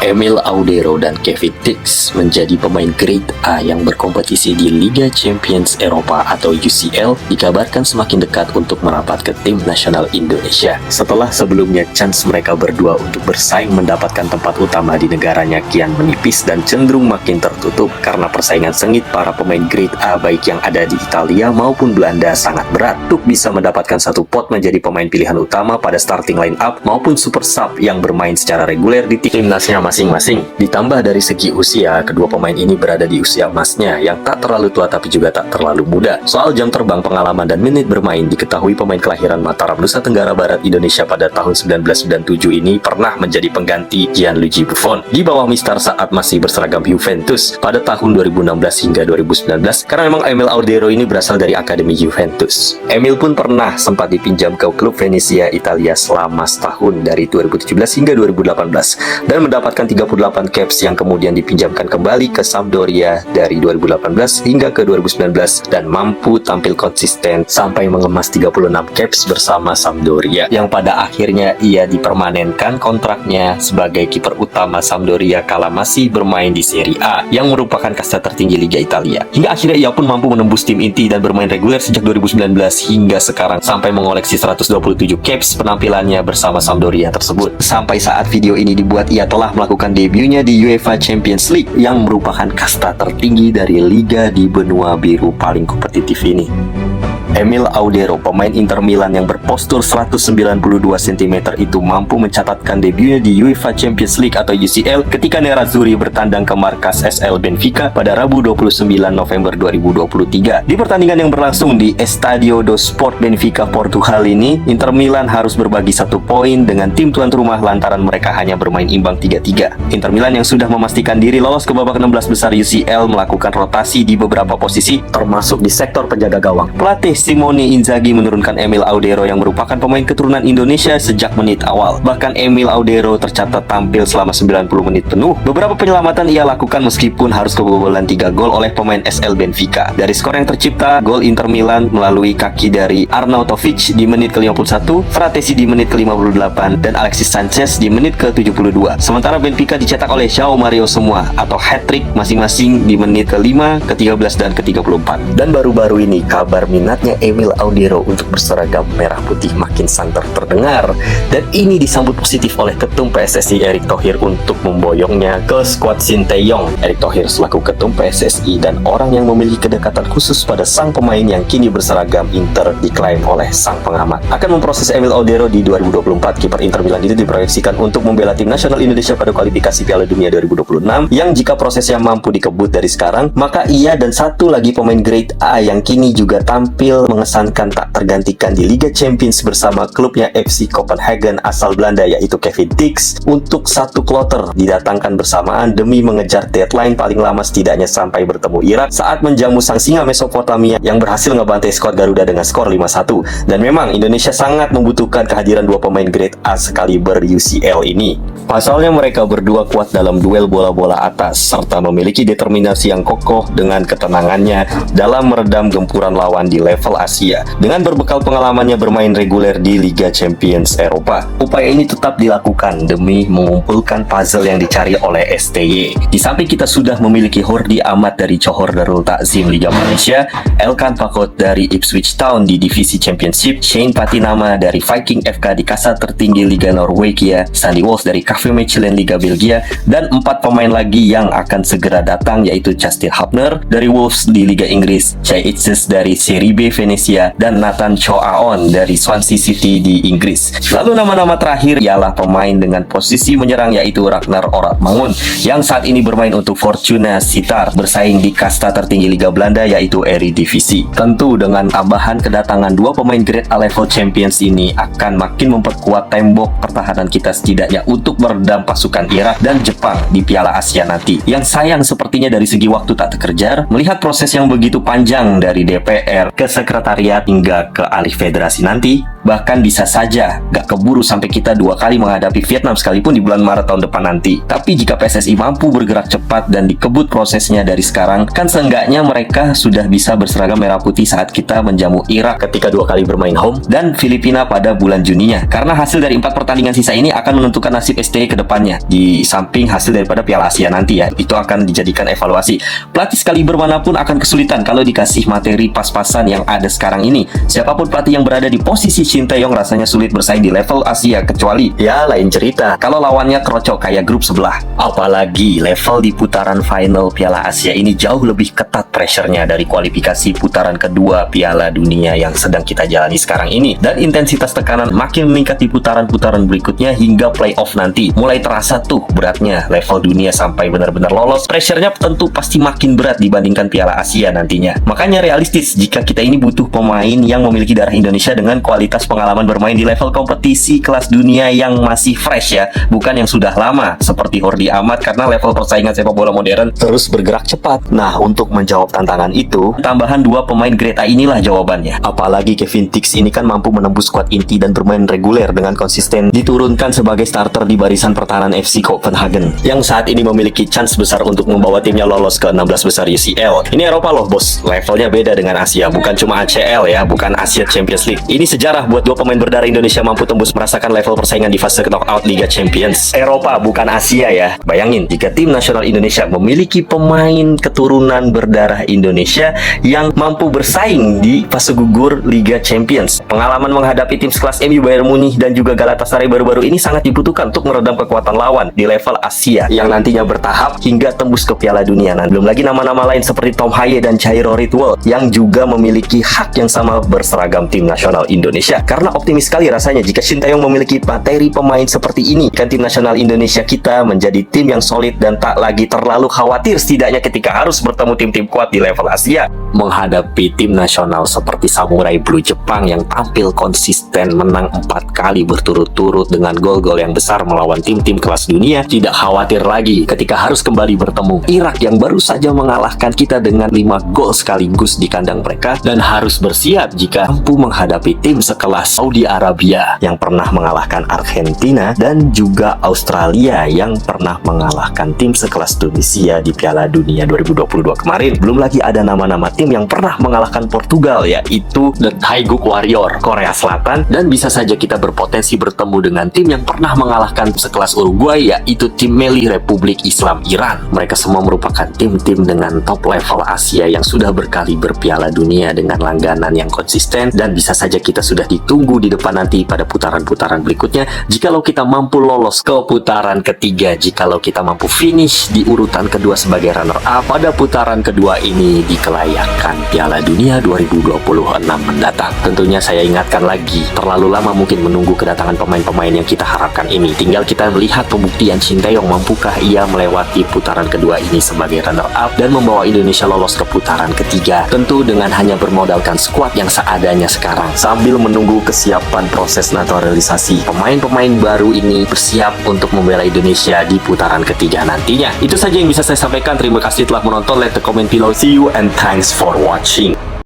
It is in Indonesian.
Emil Audero dan Kevin Dix menjadi pemain grade A yang berkompetisi di Liga Champions Eropa atau UCL dikabarkan semakin dekat untuk merapat ke tim nasional Indonesia. Setelah sebelumnya chance mereka berdua untuk bersaing mendapatkan tempat utama di negaranya kian menipis dan cenderung makin tertutup karena persaingan sengit para pemain grade A baik yang ada di Italia maupun Belanda sangat berat untuk bisa mendapatkan satu pot menjadi pemain pilihan utama pada starting line up maupun super sub yang bermain secara reguler di timnasnya masing-masing. Ditambah dari segi usia, kedua pemain ini berada di usia emasnya yang tak terlalu tua tapi juga tak terlalu muda. Soal jam terbang, pengalaman, dan menit bermain, diketahui pemain kelahiran Mataram, Nusa Tenggara Barat, Indonesia pada tahun 1997 ini pernah menjadi pengganti Gianluigi Buffon di bawah Mister saat masih berseragam Juventus pada tahun 2016 hingga 2019 karena memang Emil Audero ini berasal dari Akademi Juventus. Emil pun pernah sempat dipinjam ke klub Venezia Italia selama setahun dari 2017 hingga 2018 dan mendapatkan 38 caps yang kemudian dipinjamkan kembali ke Sampdoria dari 2018 hingga ke 2019 dan mampu tampil konsisten sampai mengemas 36 caps bersama Sampdoria yang pada akhirnya ia dipermanenkan kontraknya sebagai kiper utama Sampdoria kala masih bermain di Serie A yang merupakan kasta tertinggi Liga Italia. Hingga akhirnya ia pun mampu menembus tim inti dan bermain reguler sejak 2019 hingga sekarang sampai mengoleksi 127 caps penampilannya bersama Sampdoria tersebut. Sampai saat video ini dibuat, ia telah melakukan debutnya di UEFA Champions League yang merupakan kasta tertinggi dari liga di benua biru paling kompetitif ini. Emil Audero, pemain Inter Milan yang berpostur 192 cm itu mampu mencatatkan debutnya di UEFA Champions League atau UCL ketika Nerazzurri bertandang ke markas SL Benfica pada Rabu 29 November 2023. Di pertandingan yang berlangsung di Estádio do Sport Benfica, Portugal ini, Inter Milan harus berbagi 1 poin dengan tim tuan rumah lantaran mereka hanya bermain imbang 3-3. Inter Milan yang sudah memastikan diri lolos ke babak 16 besar UCL melakukan rotasi di beberapa posisi termasuk di sektor penjaga gawang. Pelatih Simone Inzaghi menurunkan Emil Audero yang merupakan pemain keturunan Indonesia sejak menit awal. Bahkan Emil Audero tercatat tampil selama 90 menit penuh. Beberapa penyelamatan ia lakukan meskipun harus kebobolan 3 gol oleh pemain SL Benfica. Dari skor yang tercipta, gol Inter Milan melalui kaki dari Arnautovic di menit ke-51, Fratesi di menit ke-58, dan Alexis Sanchez di menit ke-72. Sementara Benfica dicetak oleh João Mario semua atau hat-trick masing-masing di menit ke-5, ke-13, dan ke-34. Dan baru-baru ini kabar minatnya Emil Audero untuk berseragam merah putih makin santer terdengar dan ini disambut positif oleh Ketum PSSI Erick Thohir untuk memboyongnya ke skuad Sinteyong. Erick Thohir selaku Ketum PSSI dan orang yang memiliki kedekatan khusus pada sang pemain yang kini berseragam Inter diklaim oleh sang pengamat akan memproses Emil Audero di 2024. Kiper Inter Milan itu diproyeksikan untuk membela tim nasional Indonesia pada kualifikasi Piala Dunia 2026 yang jika prosesnya mampu dikebut dari sekarang maka ia dan satu lagi pemain grade A yang kini juga tampil mengesankan tak tergantikan di Liga Champions bersama klubnya FC Copenhagen asal Belanda yaitu Kevin Dix untuk satu kloter didatangkan bersamaan demi mengejar deadline paling lama setidaknya sampai bertemu Irak saat menjamu sang singa Mesopotamia yang berhasil ngebantai skuad Garuda dengan skor 5-1. Dan memang Indonesia sangat membutuhkan kehadiran dua pemain grade A sekaliber UCL ini. Pasalnya mereka berdua kuat dalam duel bola-bola atas serta memiliki determinasi yang kokoh dengan ketenangannya dalam meredam gempuran lawan di level Asia. Dengan berbekal pengalamannya bermain reguler di Liga Champions Eropa, upaya ini tetap dilakukan demi mengumpulkan puzzle yang dicari oleh STY. Di samping kita sudah memiliki Hordi Ahmad dari Johor Darul Takzim Liga Malaysia, Elkan Pakot dari Ipswich Town di Divisi Championship, Shane Patinama dari Viking FK di kasta tertinggi Liga Norwegia, Sandy Walsh dari KV Mechelen Liga Belgia, dan 4 pemain lagi yang akan segera datang yaitu Justin Hubner dari Wolves di Liga Inggris, Chai Itzes dari Serie B Venezia, dan Nathan Choaon dari Swansea City di Inggris. Lalu nama-nama terakhir ialah pemain dengan posisi menyerang yaitu Ragnar Oratmangun yang saat ini bermain untuk Fortuna Sittard bersaing di kasta tertinggi Liga Belanda yaitu Eredivisie. Tentu dengan tambahan kedatangan dua pemain grade A level Champions ini akan makin memperkuat tembok pertahanan kita setidaknya untuk meredam pasukan Irak dan Jepang di Piala Asia nanti. Yang sayang sepertinya dari segi waktu tak terkejar melihat proses yang begitu panjang dari DPR ke sekretariat hingga ke alih federasi nanti, bahkan bisa saja gak keburu sampai kita 2 kali menghadapi Vietnam sekalipun di bulan Maret tahun depan nanti. Tapi jika PSSI mampu bergerak cepat dan dikebut prosesnya dari sekarang, kan seenggaknya mereka sudah bisa berseragam merah putih saat kita menjamu Irak ketika 2 kali bermain home dan Filipina pada bulan Juninya. Karena hasil dari 4 pertandingan sisa ini akan menentukan nasib STY ke depannya, di samping hasil daripada Piala Asia nanti ya. Itu akan dijadikan evaluasi. Pelatih sekaliber manapun akan kesulitan kalau dikasih materi pas-pasan yang ada sekarang ini. Siapapun pelatih yang berada di posisi Shin Tae-yong rasanya sulit bersaing di level Asia, kecuali ya lain cerita kalau lawannya kerocok kayak grup sebelah. Apalagi level di putaran final Piala Asia ini jauh lebih ketat pressure-nya dari kualifikasi putaran kedua Piala Dunia yang sedang kita jalani sekarang ini. Dan intensitas tekanan makin meningkat di putaran-putaran berikutnya hingga playoff nanti. Mulai terasa tuh beratnya level dunia sampai benar-benar lolos. Pressure-nya tentu pasti makin berat dibandingkan Piala Asia nantinya. Makanya realistis jika kita ini butuh pemain yang memiliki darah Indonesia dengan kualitas pengalaman bermain di level kompetisi kelas dunia yang masih fresh ya, bukan yang sudah lama seperti Hordi Ahmad, karena level persaingan sepak bola modern terus bergerak cepat. Nah, untuk menjawab tantangan itu, tambahan 2 pemain grade A inilah jawabannya. Apalagi Kevin Dix ini kan mampu menembus skuad inti dan bermain reguler dengan konsisten diturunkan sebagai starter di barisan pertahanan FC Copenhagen yang saat ini memiliki chance besar untuk membawa timnya lolos ke 16 besar UCL. Ini Eropa loh bos, levelnya beda dengan Asia, bukan cuma ACL ya, bukan Asia Champions League. Ini sejarah buat 2 pemain berdarah Indonesia mampu tembus merasakan level persaingan di fase knockout Liga Champions. Eropa bukan Asia ya. Bayangin jika tim nasional Indonesia memiliki pemain keturunan berdarah Indonesia yang mampu bersaing di fase gugur Liga Champions. Pengalaman menghadapi tim sekelas MU, Bayern Munich dan juga Galatasaray baru-baru ini sangat dibutuhkan untuk meredam kekuatan lawan di level Asia yang nantinya bertahap hingga tembus ke Piala Dunia. Nah, belum lagi nama-nama lain seperti Tom Haye dan Chairo Ritwell yang juga memiliki hak yang sama berseragam tim nasional Indonesia. Karena optimis sekali rasanya jika Shin Tae-yong memiliki materi pemain seperti ini, kan tim nasional Indonesia kita menjadi tim yang solid dan tak lagi terlalu khawatir setidaknya ketika harus bertemu tim-tim kuat di level Asia. Menghadapi tim nasional seperti Samurai Blue Jepang yang tampil konsisten menang 4 kali berturut-turut dengan gol-gol yang besar melawan tim-tim kelas dunia, tidak khawatir lagi ketika harus kembali bertemu Irak yang baru saja mengalahkan kita dengan 5 gol sekaligus di kandang mereka, dan harus bersiap jika mampu menghadapi tim sekelas Saudi Arabia yang pernah mengalahkan Argentina dan juga Australia yang pernah mengalahkan tim sekelas Tunisia di Piala Dunia 2022 kemarin. Belum lagi ada nama-nama tim yang pernah mengalahkan Portugal, yaitu The Taeguk Warrior Korea Selatan, dan bisa saja kita berpotensi bertemu dengan tim yang pernah mengalahkan sekelas Uruguay, yaitu tim Meli Republik Islam Iran. Mereka semua merupakan tim-tim dengan top level Asia yang sudah berkali berpiala dunia dengan langganan yang konsisten, dan bisa saja kita sudah ditunggu di depan nanti pada putaran-putaran berikutnya jikalau kita mampu lolos ke putaran ketiga, jikalau kita mampu finish di urutan kedua sebagai runner up pada putaran kedua ini di kelayakan Piala Dunia 2026 mendatang. Tentunya saya ingatkan lagi, terlalu lama mungkin menunggu kedatangan pemain-pemain yang kita harapkan ini. Tinggal kita melihat pembuktian Shin Tae-yong, mampukah ia melewati putaran kedua ini sebagai runner up dan membawa Indonesia lolos ke putaran ketiga. Tentu dengan hanya bermodalkan skuad yang seadanya sekarang, sambil menunggu kesiapan proses naturalisasi pemain-pemain baru ini bersiap untuk membela Indonesia di putaran ketiga nantinya. Itu saja yang bisa saya sampaikan. Terima kasih telah menonton. Let the comment below. See you and thanks for watching.